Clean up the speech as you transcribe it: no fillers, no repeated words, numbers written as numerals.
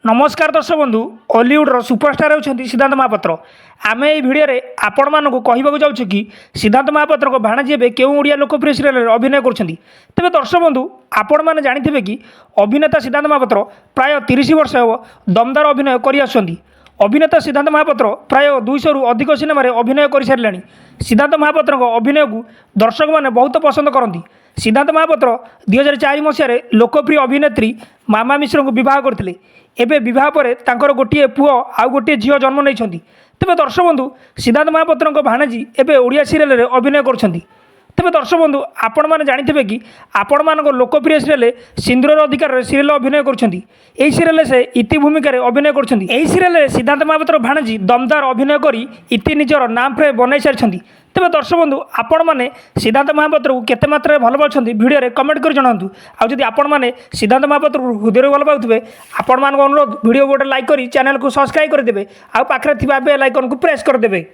नमस्कार दर्शक बंधु हॉलीवुड सुपरस्टार होती सिद्धांत महापात्र आम ये भिडियो आपण मानक कहवाक जाऊँ कि सिद्धांत महापात्र भाणाजी एवं क्यों ओडिया लोकप्रिय सीरियल अभिनय कर तेज दर्शक बंधु आपण मैंने जानी कि अभिनेता सिद्धांत महापात्र प्राय 30 वर्ष हे दमदार अभिनय कर अभिनेता सिद्धांत महापात्र प्राय 200 रु अधिक सिनेमा अभिनय कर सारे सिद्धांत महापात्र अभिनय को दर्शक मैंने बहुत पसंद करती सिद्धांत महापात्र 2004 मसीह लोकप्रिय अभिनेत्री मामा मिश्र को विवाह करते एबे विवाह पर तांकर गोटे पुओ आउ गोटे झील जन्म नहीं तेज दर्शक बंधु सिद्धांत महापात्र भाणाजी एबे ओडिया सीरियल अभिनय कर तेज दर्शक बंधु आपण मैंने जानी कि आपण मान लोकप्रिय सीरियल सिंदूर अधिकार सीरियल अभिनय कर सीरियल से इति भूमिका अभिनय कर सीरियल सिद्धांत महापात्र भाणाजी दमदार अभिनय कर इति निजर नाम फ्रे बनई सारी तेज दर्शक बंधु आपण मैंने सिद्धांत महापात्र को केते मात्रा भल पाती भिडियो कमेंट कर जनातु आदि आपण मैंने सिद्धांत महापात्र हृदय भल पाथे आपण मान अनुरोध भिडियो गोटे लाइक कर चैनल को सब्सक्राइब करदे आउ पाखे बेल आइकन को प्रेस करदे।